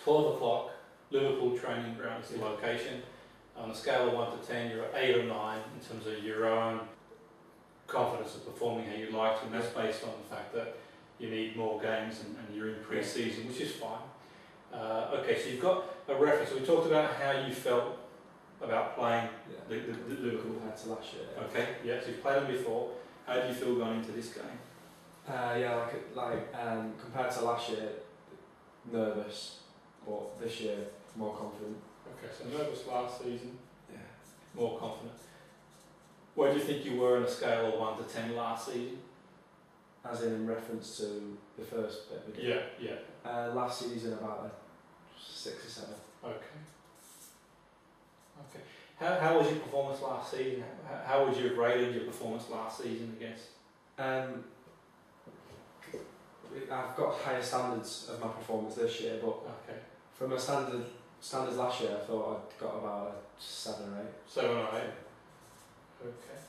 12 o'clock, Liverpool training ground is the location. On a scale of 1 to 10, you're at 8 or 9 in terms of your own confidence of performing how you'd like to, and that's based on the fact that you need more games and you're in pre-season, which is fine. Okay, so you've got a reference. We talked about how you felt about playing the Liverpool compared to last year. Okay, yeah, so you've played them before. How do you feel going into this game? Compared to last year, nervous, but this year more confident. Okay, so nervous last season, yeah, more confident. Where do you think you were on a scale of 1 to 10 last season? As in reference to the first bit of the game? Yeah. Last season about a 6 or 7. Okay. Okay. How was your performance last season? How would you have rated your performance last season against? I've got higher standards of my performance this year, but from my standards last year, I thought I'd got about a 7 or 8. 7 or 8. Okay.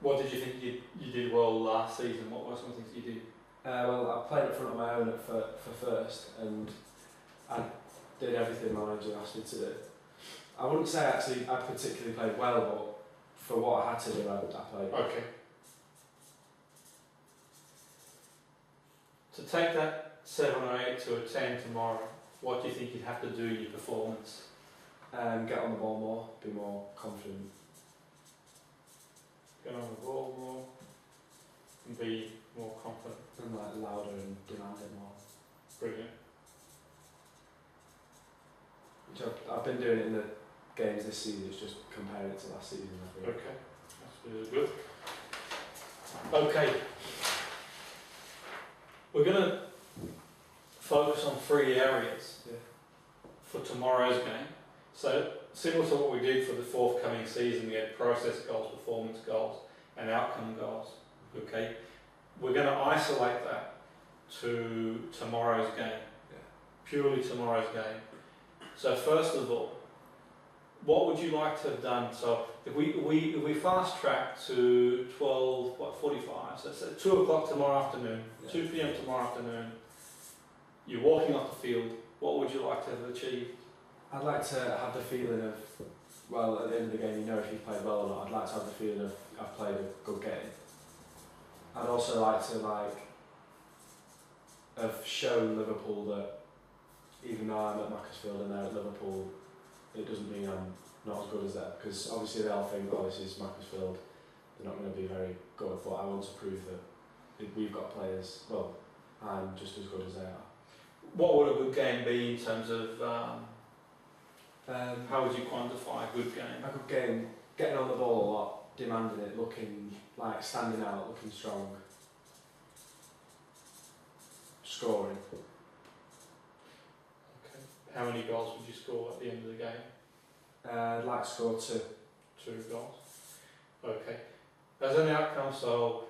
What did you think you did well last season? What were some things you did? Well, I played in front of my own for first, and I did everything my manager asked me to do. I wouldn't say I particularly played well, but for what I had to do, I played well. Okay. To take that 7 or 8 to a 10 tomorrow, what do you think you'd have to do in your performance? Get on the ball more, be more confident. Get on the ball more and be more confident. And louder and demand it more. Brilliant. Which I've been doing it in the games this season, it's just comparing it to last season, I think. Okay, that's really good. Okay, we're going to focus on 3 areas for tomorrow's game. So, similar to what we did for the forthcoming season, we had process goals, performance goals, and outcome goals. Okay, we're going to isolate that to tomorrow's game, purely tomorrow's game. So, first of all, what would you like to have done? So, if we fast track to 12:45, so it's at 2 o'clock tomorrow afternoon, 2 p.m. tomorrow afternoon. You're walking off the field. What would you like to have achieved? I'd like to have the feeling of, well, at the end of the game, you know if you've played well or not. I'd like to have the feeling of I've played a good game. I'd also like to have shown Liverpool that even though I'm at Macclesfield and they're at Liverpool, it doesn't mean I'm not as good as them. Because obviously they all think, oh, this is Macclesfield, they're not going to be very good. But I want to prove that we've got players, well, I'm just as good as they are. What would a good game be in terms of, how would you quantify a good game? A good game, getting on the ball a lot, demanding it, looking like standing out, looking strong, scoring. Okay. How many goals would you score at the end of the game? I'd like to score 2. 2 goals. Okay. As an outcome, so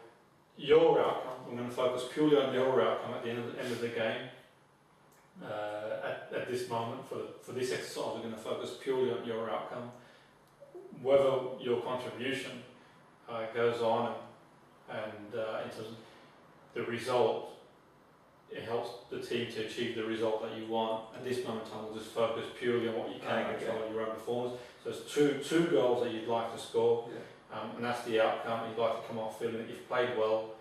your outcome, I'm going to focus purely on your outcome at the end of the game. At this moment, for this exercise, we're going to focus purely on your outcome. Whether your contribution goes on and in terms of the result, it helps the team to achieve the result that you want. At this moment in time, we'll just focus purely on what you can control, your own performance. So it's two goals that you'd like to score, and that's the outcome. You'd like to come off feeling that you've played well,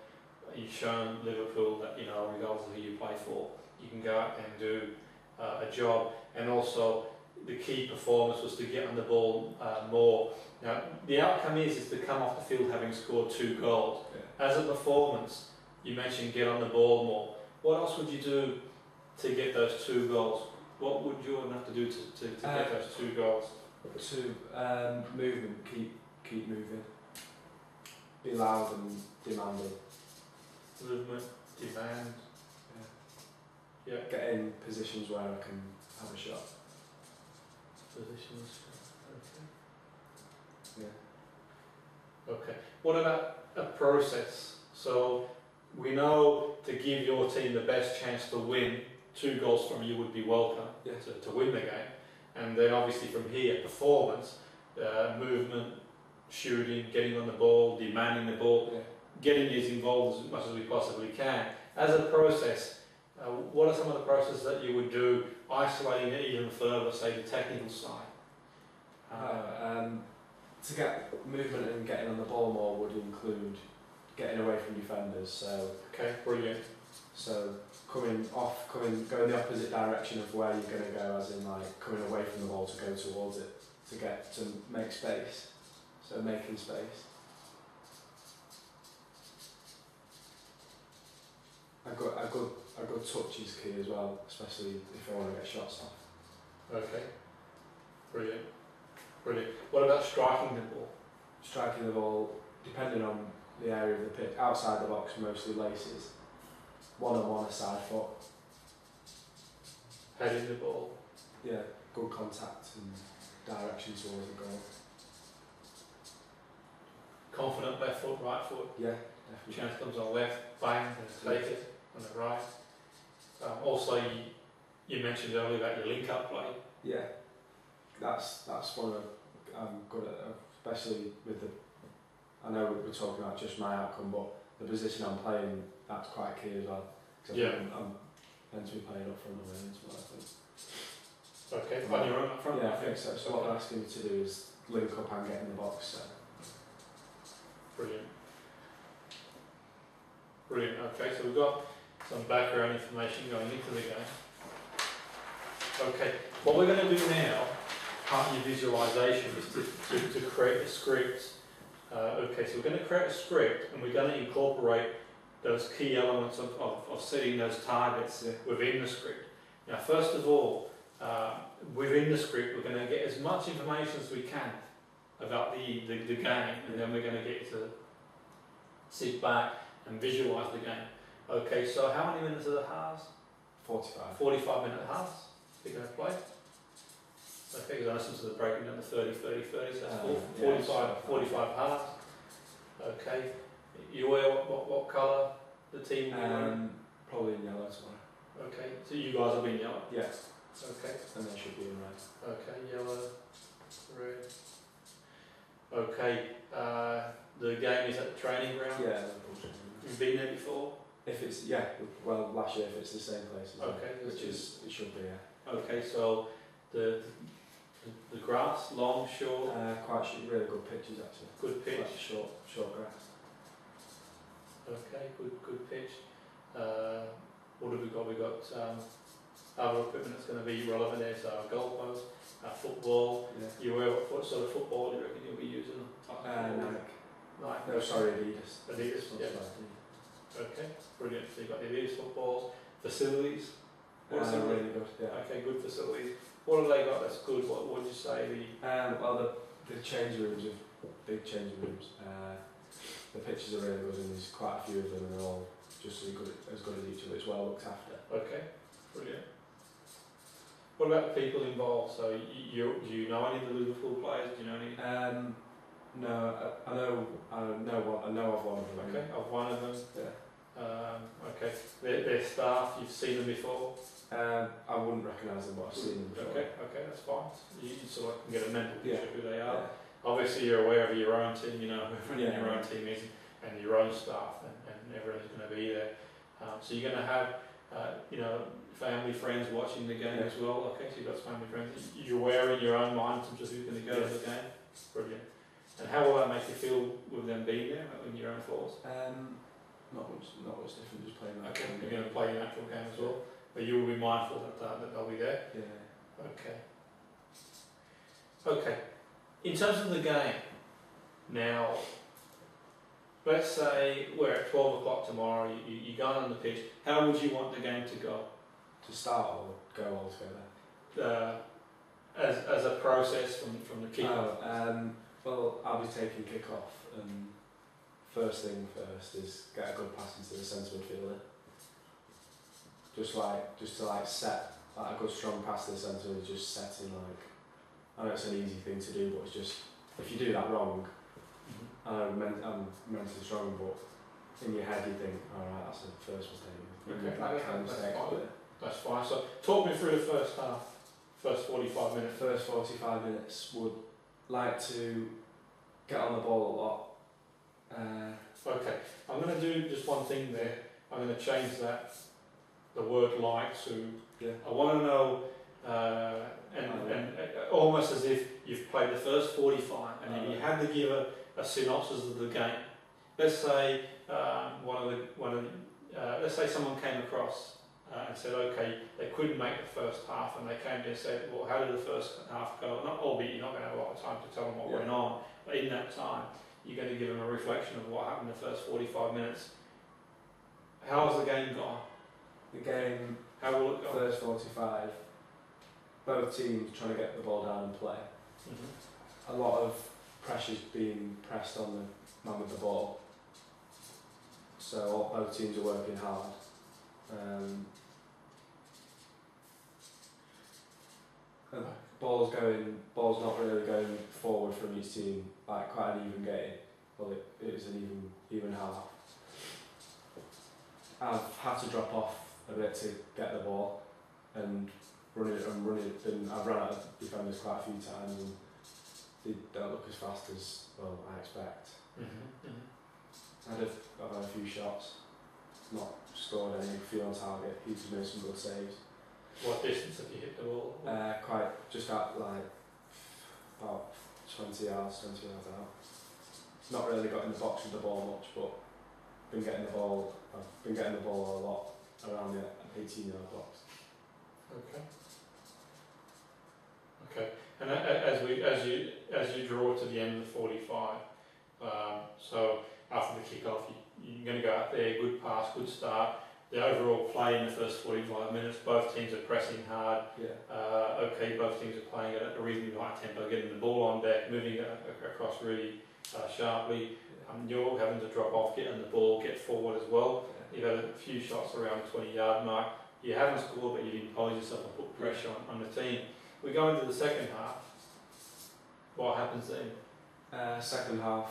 you've shown Liverpool that, regardless of who you play for, you can go out and do a job. And also, the key performance was to get on the ball more. Now, the outcome is to come off the field having scored 2 goals. As a performance, you mentioned get on the ball more. What else would you do to get those 2 goals? What would you have to do to get those 2 goals? Movement, keep moving. Be loud and demanding. Movement, demand. Get in positions where I can have a shot. Positions. Okay. What about a process? So we know to give your team the best chance to win, 2 goals from you would be welcome to win the game. And then obviously from here, performance, movement, shooting, getting on the ball, demanding the ball, getting these involved as much as we possibly can. As a process, What are some of the processes that you would do, isolating it even further, say the technical side? To get movement and getting on the ball more would include getting away from defenders. So okay, brilliant. So going the opposite direction of where you're going to go, as in like coming away from the ball to go towards it, to make space. So making space. A good touch is key as well, especially if I want to get shots off. Okay, brilliant. What about striking the ball? Striking the ball, depending on the area of the pitch, outside the box mostly laces, one-on-one a side foot. Heading the ball. Yeah, good contact and direction towards the goal. Confident left foot, right foot. Yeah, definitely. Chance comes on left, bang, and take it on the right. Also, you mentioned earlier about your link-up play. Yeah, that's one of I'm good at, especially with the. I know we're talking about just my outcome, but the position I'm playing, that's quite key as well. Yeah. I'm meant to be playing up front of me as well, I think. Okay, on your own up front. Yeah, I think so. So what they're asking me to do is link up and get in the box. So. Brilliant. Okay, so we've got some background information going into the game. Okay, what we're going to do now, part of your visualisation, is to create a script. Okay, so we're going to create a script and we're going to incorporate those key elements of setting those targets within the script. Now, first of all, within the script, we're going to get as much information as we can about the game, and then we're going to get to sit back and visualise the game. Okay, so how many minutes are the halves? 45. 45-minute halves you're going to play. Okay, because I listened to the breaking down to 30, 30, 30, so that's 45 halves. Okay, you wear what colour the team will be wearing? Probably in yellow tomorrow. Okay, so you guys will be in yellow? Yes. Okay. And they should be in red. Okay, yellow, red. Okay, the game is at the training ground? Yeah, You've been there before? If it's, well, last year if it's the same place as okay, which is, it should be, yeah. Okay, so the grass, long, short? Quite really good pitches actually. Good pitch? Quite short grass. Okay, good pitch. What have we got? We've got other equipment that's going to be relevant there, so our goalpost, our football. Yeah. You wear what sort of football do you reckon you'll be using? Nike. No, sorry, Adidas. Adidas, yeah. Okay, brilliant. So you've got the Adidas footballs, facilities. Really good, yeah. Okay, good facilities. What have they got that's good? What would you say? Well, the change rooms are big change rooms. The pitches are really good, and there's quite a few of them, and they're all just as good as each other. It's well looked after. Okay, brilliant. What about the people involved? So do you know any of the Liverpool players? Do you know any? No, I know of one of them. Okay, of one of them. Yeah. Okay, their staff. You've seen them before. I wouldn't recognise them, but I've seen them before. Okay, that's fine. You sort of can get a mental picture of who they are. Yeah. Obviously, you're aware of your own team. You know who your own team is, and your own staff, and everyone's going to be there. So you're going to have, family, friends watching the game as well. Okay, so you've got family, friends. You're aware in your own mind in terms of who's going to go to the game. Brilliant. And how will that make you feel with them being there in your own force? Not much different, just playing that. Okay, you're going to play your actual game as well, but you will be mindful that they'll be there. Yeah. Okay. In terms of the game, now, let's say we're at 12 o'clock tomorrow. You go on the pitch. How would you want the game to go? To start or go altogether? As a process from the kick-off. Well, I'll be taking kick-off, and first thing first is get a good pass into the centre midfielder. Just to set a good strong pass to the centre, is just setting I know it's an easy thing to do, but it's just if you do that wrong, I'm mentally strong, but in your head you think, alright, that's the first mistake. Okay, that's fine. So talk me through the first half, first 45 minutes. First 45 minutes would like to get on the ball a lot. Okay, I'm going to do just one thing there. I'm going to change that the word like to. Yeah. I want to know, and almost as if you've played the first 45, and if you had to give a synopsis of the game. Let's say let's say someone came across and said, okay, they couldn't make the first half, and they came to and said, well, how did the first half go? Not albeit you're not going to have a lot of time to tell them what went on, but in that time, you're going to give them a reflection of what happened in the first 45 minutes. How has the game gone? The game, how will it go? First 45, both teams trying to get the ball down and play. Mm-hmm. A lot of pressure's being pressed on the man with the ball. So both teams are working hard. Ball's not really going forward from each team, like quite an even game. Well, it was an even half. I've had to drop off a bit to get the ball and run it. I've run out of defenders quite a few times, and they don't look as fast as I expect. Mm-hmm. Mm-hmm. I've had a few shots, not scored any, few on target. He's made some good saves. What distance have you hit the ball? Quite just out like about 20 yards out. Not really got in the box with the ball much, but I've been getting the ball a lot around the 18-yard box. Okay. And as you draw to the end of the 45, so after the kick-off, you're going to go out there, good pass, good start. The overall play in the first 45 minutes, both teams are pressing hard. Yeah. Both teams are playing at a reasonably high tempo, getting the ball on deck, moving across really sharply. You're having to drop off, get on the ball, get forward as well. You've had a few shots around the 20-yard mark. You haven't scored, but you've imposed yourself and put pressure on the team. We go into the second half. What happens then? Second half,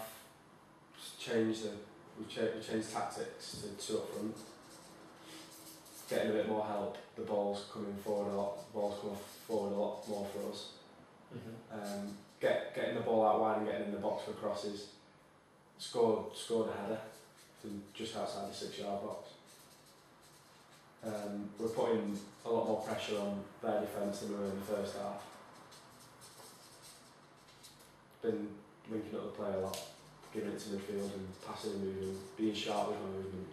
we changed tactics to two up front. Getting a bit more help. The ball's coming forward a lot. The ball's coming forward a lot more for us. Mm-hmm. Getting the ball out wide and getting in the box for crosses. Scored a header from just outside the 6-yard box. We're putting a lot more pressure on their defence than we were in the first half. Been linking up the play a lot, giving it to midfield and passing and moving, being sharp with my movement.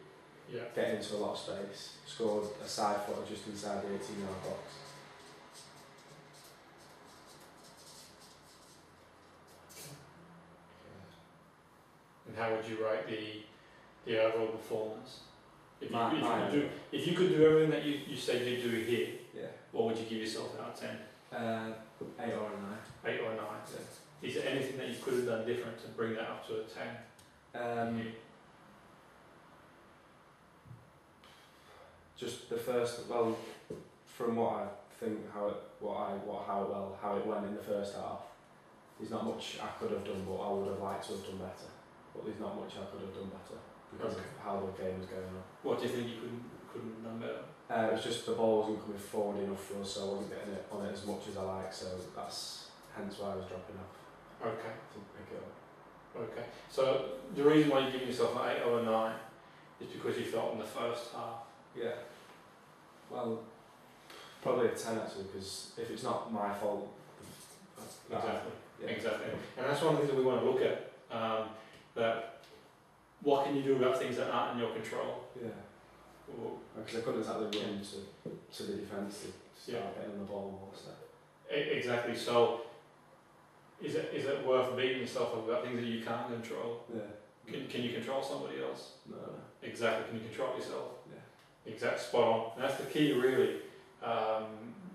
Yeah. Getting into a lot of space. Scored a side footer just inside the 18-yard box. And how would you rate the overall performance? If you could do everything that you said you'd do here, what would you give yourself out of 10? 8 or 9. 8 or 9. Yeah. Is there anything that you could have done different to bring that up to a 10? Just the first, from what I think how it went in the first half, there's not much I could have done, but I would have liked to have done better. But there's not much I could have done better because of how the game was going on. What do you think you couldn't have done better? It was just the ball wasn't coming forward enough for us, so I wasn't getting it on it as much as I like. So that's hence why I was dropping off. Okay. To pick it up. Okay. So the reason why you're giving yourself an 8 or a 9 is because you felt in the first half. Yeah. Well, probably a 10 actually, because if it's not my fault. Exactly. And that's one of the things that we want to look at. That what can you do about things that aren't in your control? Yeah. Because I couldn't exactly run to the defence to start getting on the ball and all that stuff. Exactly. So, is it worth beating yourself up about things that you can't control? Yeah. Can you control somebody else? No. Exactly. Can you control yourself? Yeah. Exact. Spot on. And that's the key, really.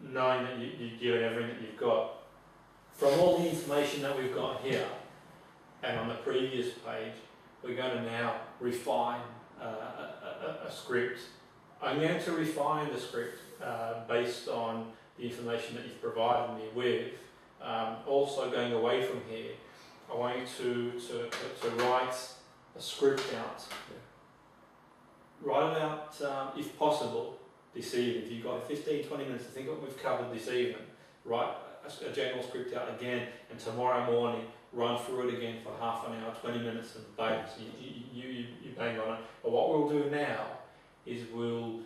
Knowing that you're given everything that you've got. From all the information that we've got here, and on the previous page, we're going to now refine a script. I'm going to refine the script based on the information that you've provided me with. Also going away from here, I want you to write a script out. Write it out, if possible, this evening. If you've got 15-20 minutes to think of what we've covered this evening, write a general script out again, and tomorrow morning run through it again for half an hour, 20 minutes, and bang, so you bang on it. But what we'll do now is we'll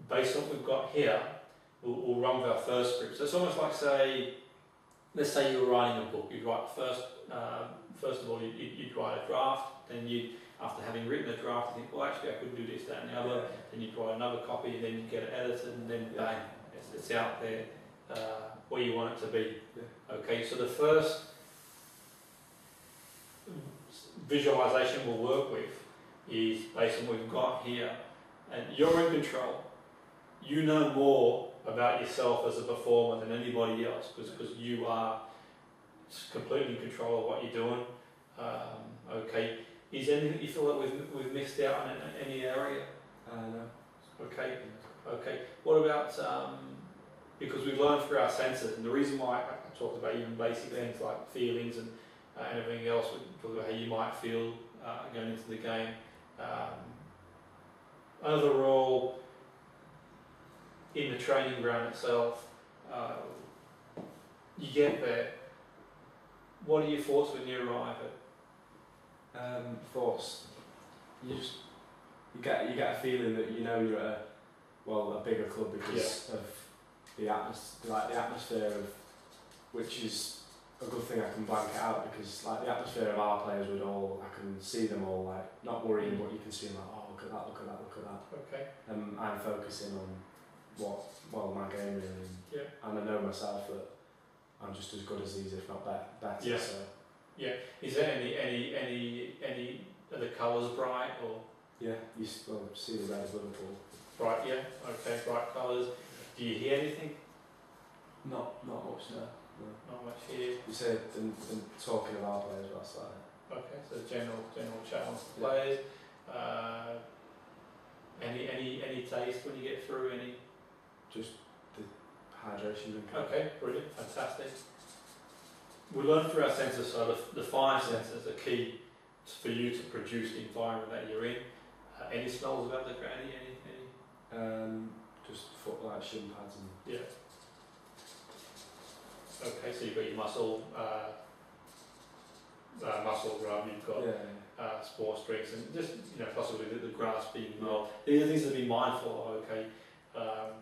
based on what we've got here, we'll run with our first script. So it's almost like, let's say you were writing a book. You'd write first of all, you'd write a draft, then after having written a draft, you think, well, actually I could do this, that and the other, then you'd write another copy, and then you get it edited, and then bang, it's out there where you want it to be. Okay, so the first visualization we'll work with is based on what we've got here, and you're in control. You know more about yourself as a performer than anybody else, because you are completely in control of what you're doing. Okay, is there anything you feel like we've missed out on in any area? No. Okay. What about, because we've learned through our senses, and the reason why I talked about even basic things like feelings and everything else, we talked about how you might feel going into the game. Overall, in the training ground itself, you get there. What are your thoughts when you arrive at? Thoughts. You get a feeling that you know you're at a bigger club because of the atmosphere of, which is a good thing. I can blank it out because like the atmosphere of our players I can see them all like not worrying what you can see, like, oh, look at that. Okay. I'm focusing on my game really, and I know myself that I'm just as good as these, if not better. Yeah. So. Yeah. Is there any are the colours bright or? Yeah, you see the red of Liverpool. Bright, yeah. Okay, bright colours. Do you hear anything? Not much, no. Not much here. You said in talking of our players last night. Okay, so general chat on the players. Any taste when you get through? Any? Just the hydration drink. Okay, brilliant, fantastic. We learn through our senses, so the five senses are key for you to produce the environment that you're in. Any smells about the ground? Any? Just foot like shin pads and. Yeah. Okay, so you've got your muscle rub, you've got sports drinks, and just possibly the grass being mowed. These are things to be mindful of. Okay,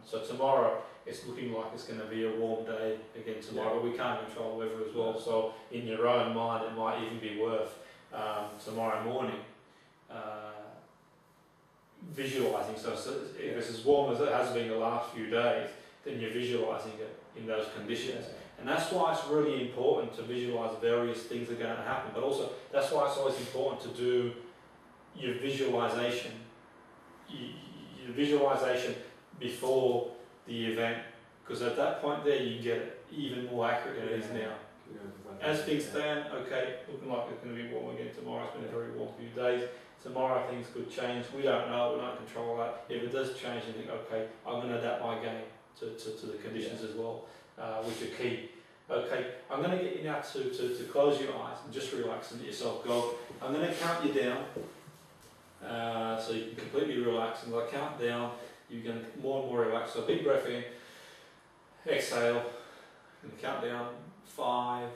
so tomorrow it's looking like it's going to be a warm day again tomorrow. We can't control the weather as well, so in your own mind it might even be worth tomorrow morning visualising. So if it's as warm as it has been the last few days, then you're visualising it in those conditions. And that's why it's really important to visualise various things that are going to happen, but also that's why it's always important to do your visualisation, before the event, because at that point there you get it even more accurate than it is now. As things stand, okay, looking like it's going to be warm again tomorrow. It's been a very warm few days. Tomorrow things could change. We don't know. We don't control that. If it does change, you think, okay, I'm going to adapt my game to the conditions as well, which are key. Okay, I'm going to get you now to close your eyes and just relax and let yourself go. I'm going to count you down, so you can completely relax. And as I count down, you're going to more and more relax. So big breath in, exhale, and count down 5,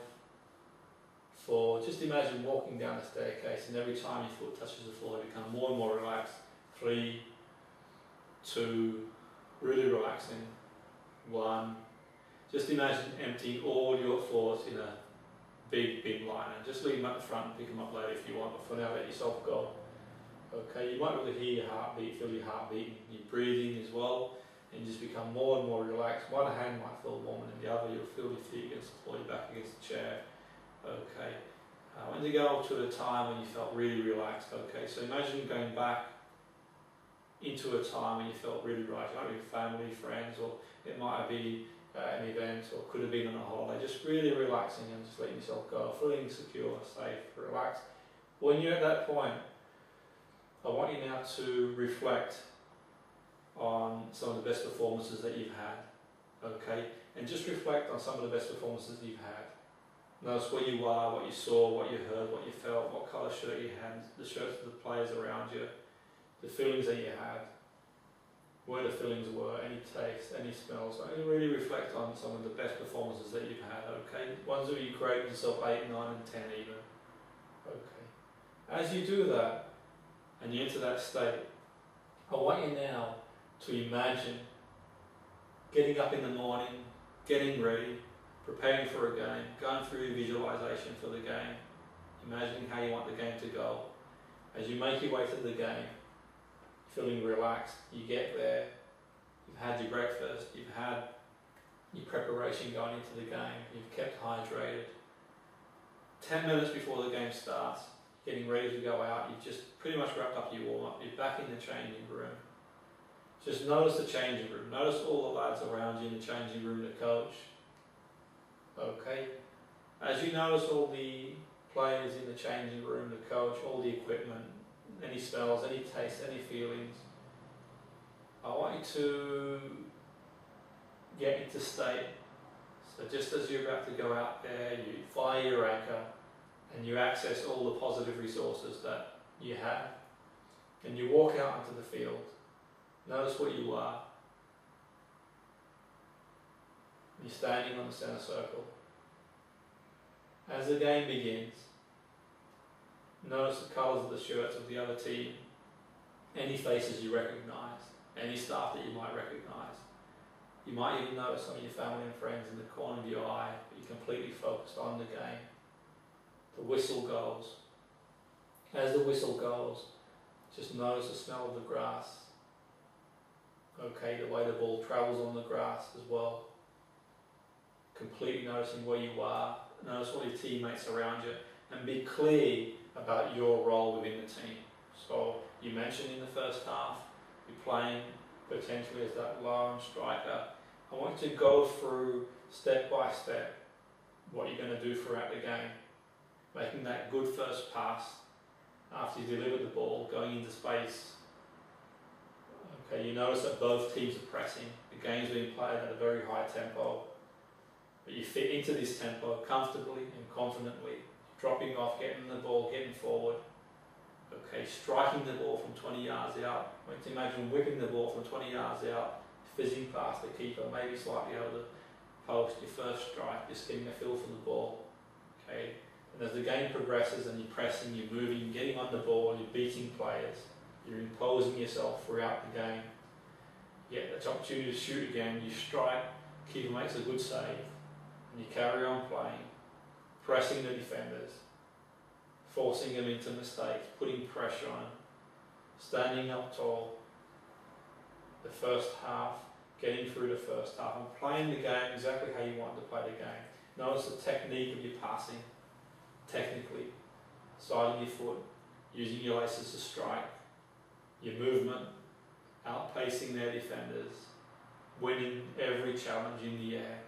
4. Just imagine walking down the staircase, and every time your foot touches the floor, you become more and more relaxed. 3, 2, really relaxing. 1. Just imagine emptying all your thoughts in a big bin liner. Just leave them at the front and pick them up later if you want, but for now let yourself go. Okay, you might really hear your heartbeat, feel your heartbeat, your breathing as well, and just become more and more relaxed. One hand might feel warmer than the other. You'll feel your feet against the floor, your back against the chair. Okay, when you go to a time when you felt really relaxed, okay, so imagine going back into a time when you felt really relaxed. It might be family, friends, or it might be an event, or could have been on a holiday. Just really relaxing and just letting yourself go, feeling secure, safe, relaxed. When you're at that point, I want you now to reflect on some of the best performances that you've had, okay? And just reflect on some of the best performances you've had. Notice where you are, what you saw, what you heard, what you felt, what colour shirt you had, the shirts of the players around you, the feelings that you had, where the feelings were, any taste, any smells. So really reflect on some of the best performances that you've had, okay? Ones that you created yourself 8, 9 and 10 even. Okay. As you do that, and you enter that state, I want you now to imagine getting up in the morning, getting ready, preparing for a game, going through your visualisation for the game, imagining how you want the game to go. As you make your way through the game, feeling relaxed, you get there, you've had your breakfast, you've had your preparation going into the game, you've kept hydrated. 10 minutes before the game starts, getting ready to go out, you've just pretty much wrapped up your warm-up, you're back in the changing room. Just notice the changing room, notice all the lads around you in the changing room, the coach. Okay, as you notice all the players in the changing room, the coach, all the equipment, any smells, any tastes, any feelings, I want you to get into state. So just as you're about to go out there, you fire your anchor and you access all the positive resources that you have, and you walk out onto the field. Notice what you are. You're standing on the centre circle. As the game begins, notice the colours of the shirts of the other team, any faces you recognise, any staff that you might recognise. You might even notice some of your family and friends in the corner of your eye, but you're completely focused on the game. The whistle goes. As the whistle goes, just notice the smell of the grass. Okay, the way the ball travels on the grass as well. Completely noticing where you are, notice all your teammates around you, and be clear about your role within the team. So you mentioned in the first half, you're playing potentially as that lone striker. I want you to go through step by step what you're going to do throughout the game. Making that good first pass after you deliver the ball, going into space. Okay, you notice that both teams are pressing. The game's being played at a very high tempo. But you fit into this tempo comfortably and confidently, dropping off, getting the ball, getting forward. Okay, striking the ball from 20 yards out. I want you to imagine whipping the ball from 20 yards out, fizzing past the keeper, maybe slightly over the post, your first strike, just getting a feel for the ball. Okay, and as the game progresses and you're pressing, you're moving, you're getting on the ball, you're beating players, you're imposing yourself throughout the game. You get the opportunity to shoot again, you strike, keeper makes a good save, and you carry on playing, pressing the defenders, forcing them into mistakes, putting pressure on them, standing up tall. The first half, getting through the first half, and playing the game exactly how you want to play the game. Notice the technique of your passing, technically, siding your foot, using your laces to strike, your movement, outpacing their defenders, winning every challenge in the air,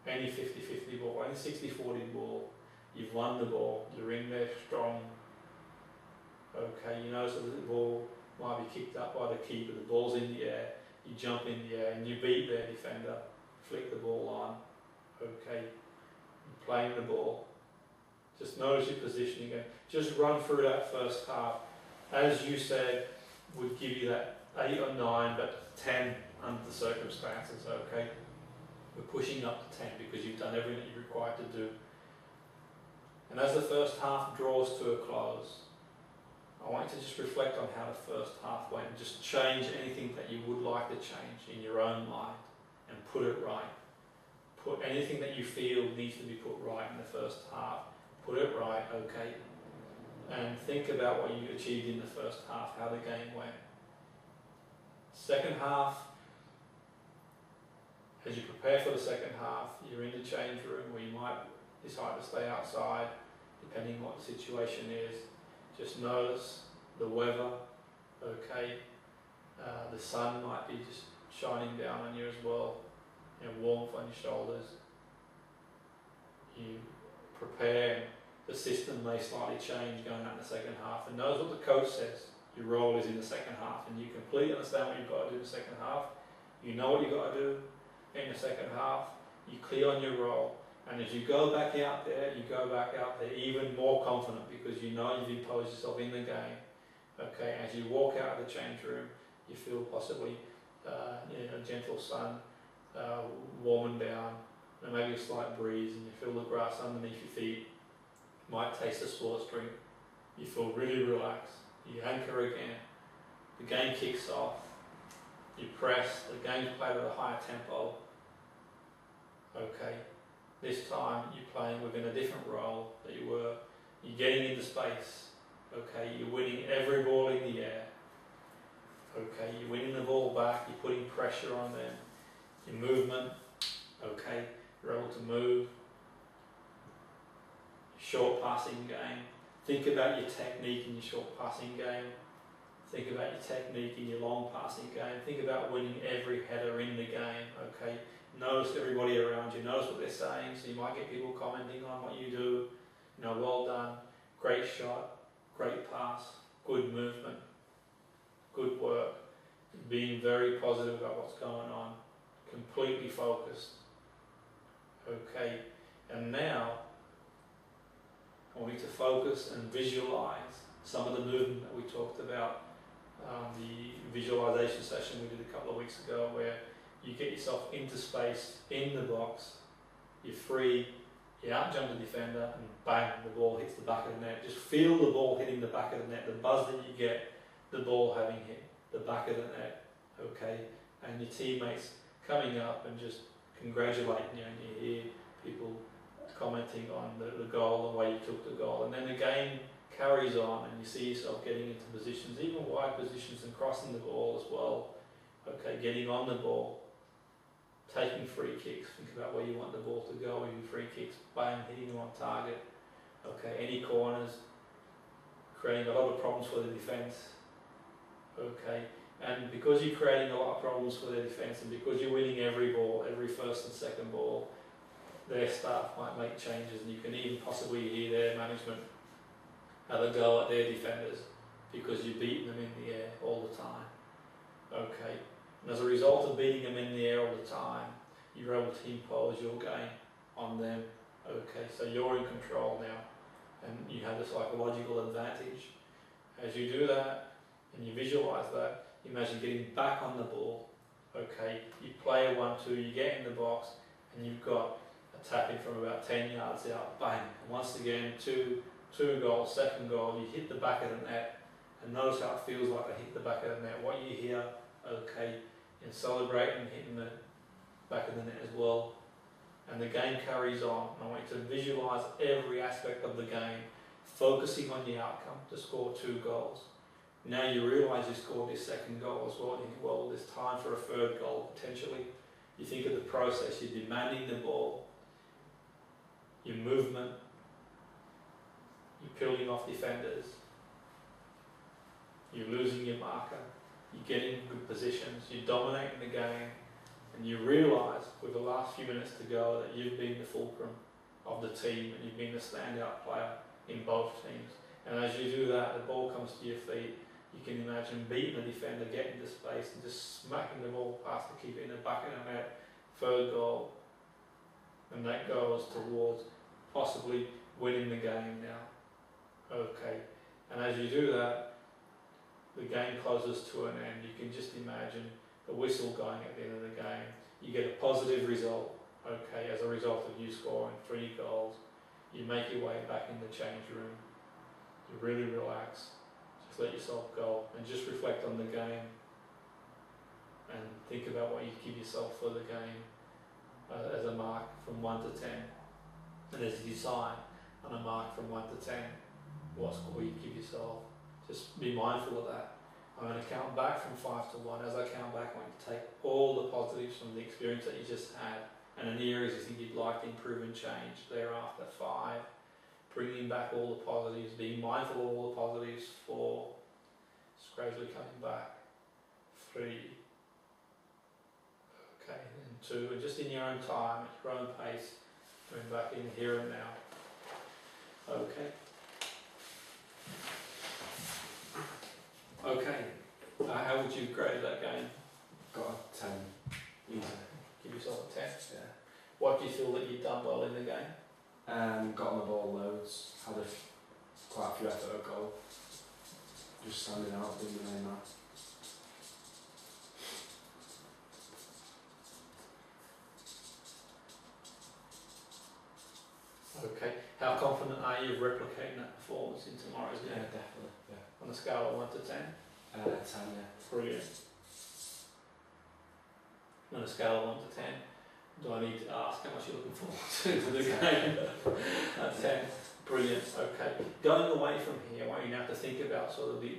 any 50-50 ball, any 60-40 ball, you've won the ball, you're in there strong. Okay, you notice that the ball might be kicked up by the keeper, the ball's in the air, you jump in the air and you beat their defender, flick the ball on. Okay, you're playing the ball. Just notice your positioning again. Just run through that first half. As you said, would give you that 8 or 9, but 10 under the circumstances, okay? We're pushing up to 10 because you've done everything that you're required to do. And as the first half draws to a close, I want you to just reflect on how the first half went and just change anything that you would like to change in your own mind and put it right. Put anything that you feel needs to be put right in the first half. Put it right, okay? And think about what you achieved in the first half, how the game went. Second half, as you prepare for the second half, you're in the change room where you might decide to stay outside, depending on what the situation is. Just notice the weather, okay? The sun might be just shining down on you as well, warmth on your shoulders. You prepare, the system may slightly change going out in the second half, and notice what the coach says your role is in the second half, and you completely understand what you've got to do in the second half. You know what you've got to do in the second half, you're clear on your role, and as you go back out there, you go back out there even more confident because you know you've imposed yourself in the game. Okay, as you walk out of the change room, you feel possibly a gentle sun warming down, and maybe a slight breeze, and you feel the grass underneath your feet. You might taste a sports drink. You feel really relaxed. You anchor again. The game kicks off. you press, the game's played at a higher tempo. Okay, this time you're playing within a different role that you were. You're getting into space. Okay, you're winning every ball in the air. Okay, you're winning the ball back, you're putting pressure on them. Your movement, okay, you're able to move. Short passing game. Think about your technique in your short passing game. Think about your technique in your long passing game. Think about winning every header in the game, okay? Notice everybody around you, notice what they're saying, so you might get people commenting on what you do. You know, well done, great shot, great pass, good movement, good work. Being very positive about what's going on, completely focused. Okay, and now I want you to focus and visualize some of the movement that we talked about. The visualization session we did a couple of weeks ago, where you get yourself into space, in the box, you're free, you out jump the defender, and bang, the ball hits the back of the net. Just feel the ball hitting the back of the net, the buzz that you get, the ball having hit the back of the net, okay? And your teammates coming up and just congratulating you, and you hear people commenting on the goal, the way you took the goal, and then the game carries on and you see yourself getting into positions, even wide positions, and crossing the ball as well. Okay, getting on the ball, taking free kicks, think about where you want the ball to go with your free kicks, bang, hitting them on target. Okay, any corners, creating a lot of problems for the defence. Okay, and because you're creating a lot of problems for the defence, and because you're winning every ball, every first and second ball, their staff might make changes, and you can even possibly hear their management have a go at their defenders because you're beating them in the air all the time. Okay, and as a result of beating them in the air all the time, you're able to impose your game on them. Okay, so you're in control now, and you have the psychological advantage. As you do that and you visualize that, imagine getting back on the ball. Okay, you play a 1-2, you get in the box, and you've got a tap in from about 10 yards out, bang, and once again, two goals, second goal, you hit the back of the net, and notice how it feels like to hit the back of the net, what you hear, okay, and celebrating hitting the back of the net as well. And the game carries on. I want you to visualise every aspect of the game, focusing on the outcome to score 2 goals. Now you realise you scored this second goal as well, and you think, well, there's time for a third goal potentially. You think of the process, you're demanding the ball, your movement, you're peeling off defenders, you're losing your marker, you're getting good positions, you're dominating the game, and you realise with the last few minutes to go that you've been the fulcrum of the team and you've been the standout player in both teams. And as you do that, the ball comes to your feet. You can imagine beating the defender, getting to space and just smacking the ball past the keeper in the back of the net, third goal, and that goes towards possibly winning the game now. Okay, and as you do that, the game closes to an end. You can just imagine the whistle going at the end of the game. You get a positive result, okay, as a result of you scoring 3 goals. You make your way back in the change room. You really relax. Just let yourself go and just reflect on the game and think about what you give yourself for the game as a mark from 1 to 10. And as you decide on a mark from 1 to 10, what score you give yourself, just be mindful of that. I'm going to count back from 5 to 1. As I count back, I want you to take all the positives from the experience that you just had and any areas you think you'd like to improve and change. Thereafter, 5, bringing back all the positives, being mindful of all the positives. 4, just gradually coming back. 3, okay, and 2, and just in your own time, at your own pace, going back in here and now. Okay. Okay, how would you grade that game? Got a 10. Easy. Give yourself a 10? Yeah. What do you feel that you've done well in the game? Got on the ball loads, had quite a few effort at goal. Just standing out, doing the main man. Okay, how confident are you of replicating that performance in tomorrow's game? Yeah, definitely. Yeah. On a scale of 1 to 10? 10, yeah. Brilliant. a scale of 1 to 10, do I need to ask how much you're looking forward to the game? At 10. Brilliant. Okay. Going away from here, I want you now to think about sort of the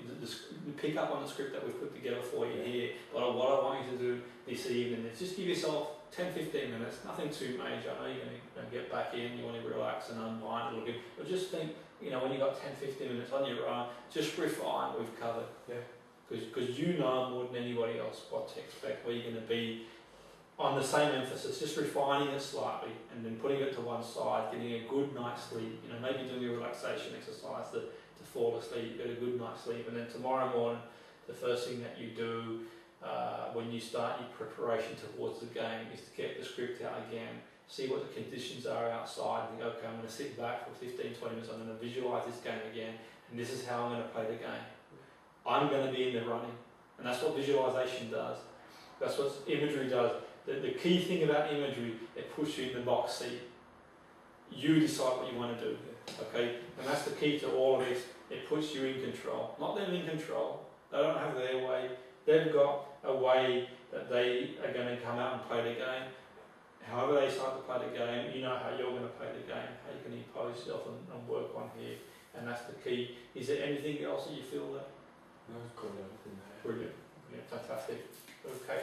pick up on the script that we've put together for you here. But what I want you to do this evening is just give yourself 10-15 minutes, nothing too major. I know you're going to get back in, you want to relax and unwind a little bit, but just think, when you've got 10-15 minutes on your own, just refine what we've covered. Yeah. Because you know more than anybody else what to expect, where you're going to be. On the same emphasis, just refining it slightly and then putting it to one side, getting a good night's sleep, maybe doing a relaxation exercise to fall asleep, get a good night's sleep, and then tomorrow morning, the first thing that you do when you start your preparation towards the game is to get the script out again, see what the conditions are outside, and think, okay, I'm going to sit back for 15-20 minutes, I'm going to visualise this game again, and this is how I'm going to play the game. I'm going to be in the running, and that's what visualisation does. That's what imagery does. The key thing about imagery, it puts you in the box seat. You decide what you want to do, okay? And that's the key to all of this. It puts you in control. Not them in control. They don't have their way. They've got a way that they are going to come out and play the game. However they start to play the game, you know how you're going to play the game, how you can impose yourself and work on here. And that's the key. Is there anything else that you feel that? No, I've covered everything there. Brilliant. Yeah, fantastic. Okay.